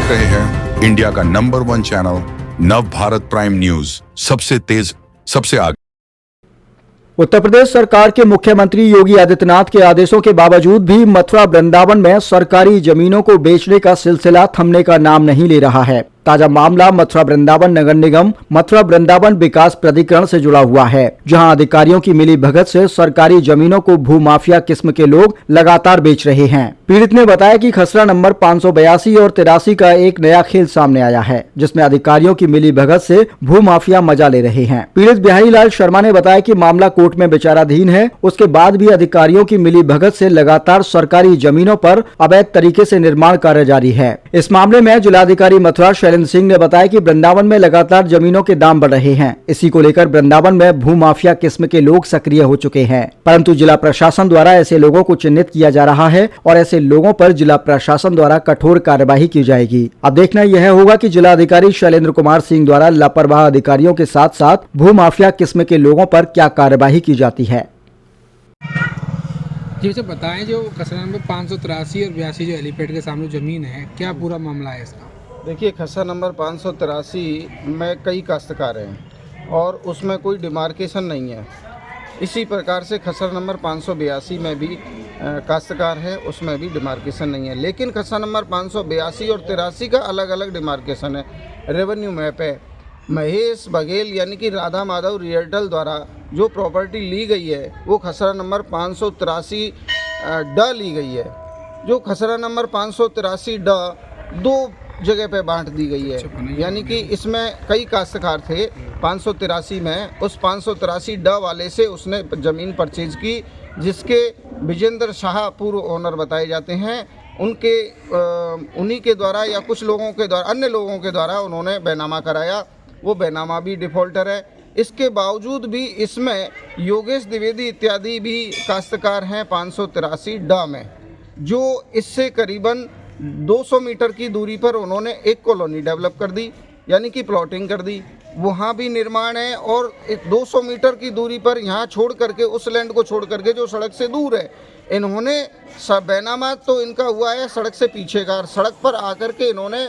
देख रहे हैं इंडिया का नंबर 1 चैनल नव भारत प्राइम न्यूज, सबसे तेज सबसे आगे। उत्तर प्रदेश सरकार के मुख्यमंत्री योगी आदित्यनाथ के आदेशों के बावजूद भी मथुरा वृंदावन में सरकारी जमीनों को बेचने का सिलसिला थमने का नाम नहीं ले रहा है। ताजा मामला मथुरा वृंदावन नगर निगम मथुरा वृंदावन विकास प्राधिकरण से जुड़ा हुआ है, जहां अधिकारियों की मिली भगत से सरकारी जमीनों को भूमाफिया किस्म के लोग लगातार बेच रहे हैं। पीड़ित ने बताया कि खसरा नंबर 582 और 83 का एक नया खेल सामने आया है, जिसमें अधिकारियों की मिली भगत से भूमाफिया मजा ले रहे हैं। पीड़ित बिहारी लाल शर्मा ने बताया कि मामला कोर्ट में विचाराधीन है, उसके बाद भी अधिकारियों की मिली भगत से लगातार सरकारी जमीनों पर अवैध तरीके से निर्माण कार्य जारी है। इस मामले में जिलाधिकारी मथुरा सिंह ने बताया कि वृंदावन में लगातार जमीनों के दाम बढ़ रहे हैं। इसी को लेकर वृंदावन में भूमाफिया किस्म के लोग सक्रिय हो चुके हैं, परंतु जिला प्रशासन द्वारा ऐसे लोगों को चिन्हित किया जा रहा है और ऐसे लोगों पर जिला प्रशासन द्वारा कठोर कार्यवाही की जाएगी। अब देखना यह होगा कि जिला अधिकारी शैलेंद्र कुमार सिंह द्वारा लापरवाह अधिकारियों के साथ साथ भूमाफिया किस्म के लोगों पर क्या कार्यवाही की जाती है। जी वैसे बताएं, जो खसरा नंबर 583 और 82 जो हेलीपैड के सामने ज़मीन है, क्या पूरा मामला है इसका? देखिए, खसरा नंबर 583 में कई काश्तकार हैं और उसमें कोई डिमार्केशन नहीं है। इसी प्रकार से खसरा नंबर 582 में भी काश्तकार है, उसमें भी डिमार्केशन नहीं है। लेकिन खसरा नंबर 582 और 83 का अलग अलग डिमार्केशन है। रेवेन्यू मैप है। महेश बघेल यानी कि राधा माधव रियल्टल द्वारा जो प्रॉपर्टी ली गई है वो खसरा नंबर 583 ड ली गई है। जो खसरा नंबर 583 ड 2 जगह पे बांट दी गई है, यानी कि इसमें कई काश्तकार थे। 583 में उस 583 ड वाले से उसने ज़मीन परचेज की, जिसके विजेंद्र शाह पूर्व ओनर बताए जाते हैं। उन्हीं के द्वारा या कुछ लोगों के द्वारा, अन्य लोगों के द्वारा उन्होंने बैनामा कराया। वो बैनामा भी डिफ़ॉल्टर है। इसके बावजूद भी इसमें योगेश द्विवेदी इत्यादि भी काश्तकार हैं 583 ड में, जो इससे करीबन 200 मीटर की दूरी पर उन्होंने एक कॉलोनी डेवलप कर दी, यानी कि प्लॉटिंग कर दी। वहाँ भी निर्माण है और 200 मीटर की दूरी पर यहाँ छोड़ करके, उस लैंड को छोड़ करके जो सड़क से दूर है, इन्होंने बैनामा तो इनका हुआ है सड़क से पीछे का। सड़क पर आकर के इन्होंने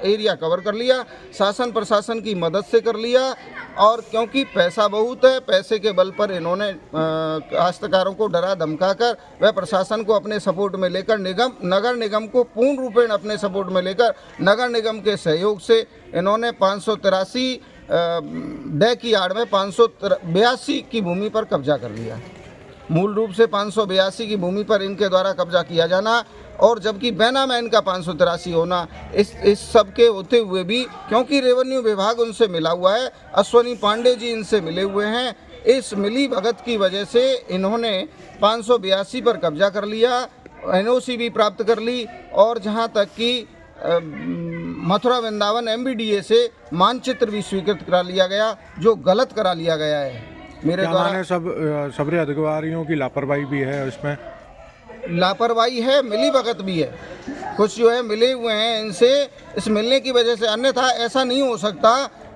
एरिया कवर कर लिया, शासन प्रशासन की मदद से कर लिया। और क्योंकि पैसा बहुत है, पैसे के बल पर इन्होंने काश्तकारों को डरा धमका कर वह प्रशासन को अपने सपोर्ट में लेकर नगर निगम को पूर्ण रूपेण अपने सपोर्ट में लेकर नगर निगम के सहयोग से इन्होंने 583 ड की आड़ में 582 की भूमि पर कब्जा कर लिया। मूल रूप से 582 की भूमि पर इनके द्वारा कब्जा किया जाना, और जबकि बैनामा इनका 583 होना, इस सब के होते हुए भी क्योंकि रेवेन्यू विभाग उनसे मिला हुआ है, अश्वनी पांडे जी इनसे मिले हुए हैं, इस मिली भगत की वजह से इन्होंने 582 पर कब्जा कर लिया, एनओसी भी प्राप्त कर ली। और जहां तक कि मथुरा वृंदावन MBDA से मानचित्र भी स्वीकृत करा लिया गया, जो गलत करा लिया गया है मेरे द्वारा। सभी अधिकारियों की लापरवाही भी है, इसमें लापरवाही है, मिली भगत भी है। कुछ जो है मिले हुए हैं इनसे, इस मिलने की वजह से। अन्यथा ऐसा नहीं हो सकता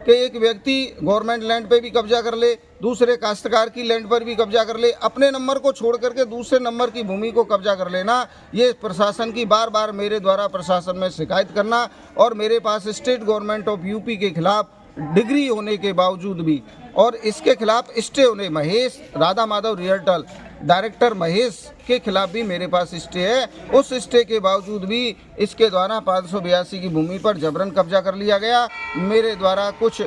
कि एक व्यक्ति गवर्नमेंट लैंड पे भी कब्जा कर ले, दूसरे काश्तकार की लैंड पर भी कब्जा कर ले, अपने नंबर को छोड़ करके दूसरे नंबर की भूमि को कब्जा कर लेना। ये प्रशासन की बार बार मेरे द्वारा प्रशासन में शिकायत करना, और मेरे पास स्टेट गवर्नमेंट ऑफ यूपी के खिलाफ डिग्री होने के बावजूद भी और इसके खिलाफ स्टे होने, महेश राधा माधव रियल्टल डायरेक्टर महेश के खिलाफ भी मेरे पास स्टे है। उस स्टे के बावजूद भी इसके द्वारा 582 की भूमि पर जबरन कब्जा कर लिया गया। मेरे द्वारा कुछ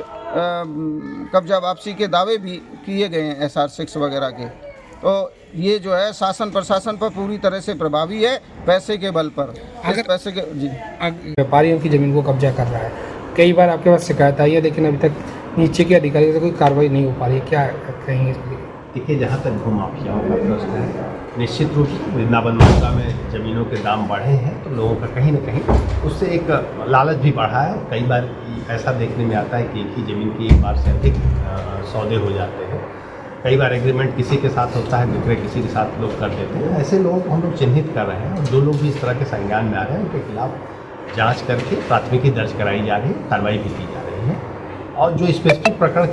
कब्जा वापसी के दावे भी किए गए हैं SR 6 वगैरह के। तो ये जो है शासन प्रशासन पर पूरी तरह से प्रभावी है, पैसे के बल पर। अगर पैसे के जी व्यापारियों की ज़मीन को कब्जा कर रहा है, कई बार आपके पास शिकायत आई है, लेकिन अभी तक नीचे के अधिकारियों से कोई कार्रवाई नहीं हो पा रही है, क्या कहेंगे इसके लिए? देखिए, जहाँ तक भूमाफियाओं का प्रश्न है, निश्चित रूप से वृंदावन मथुरा में ज़मीनों के दाम बढ़े हैं, तो लोगों का कहीं ना कहीं उससे एक लालच भी बढ़ा है। कई बार ऐसा देखने में आता है कि एक ही ज़मीन की एक बार से अधिक सौदे हो जाते हैं। कई बार एग्रीमेंट किसी के साथ होता है, विक्रय किसी के साथ लोग कर देते हैं। ऐसे लोगों को हम लोग चिन्हित कर रहे हैं, और जो लोग भी इस तरह के संज्ञान में आ रहे हैं उनके खिलाफ जाँच करके प्राथमिकी दर्ज कराई जा रही है, कार्रवाई भी की जा रही है। और जो स्पेसिफिक प्रकरण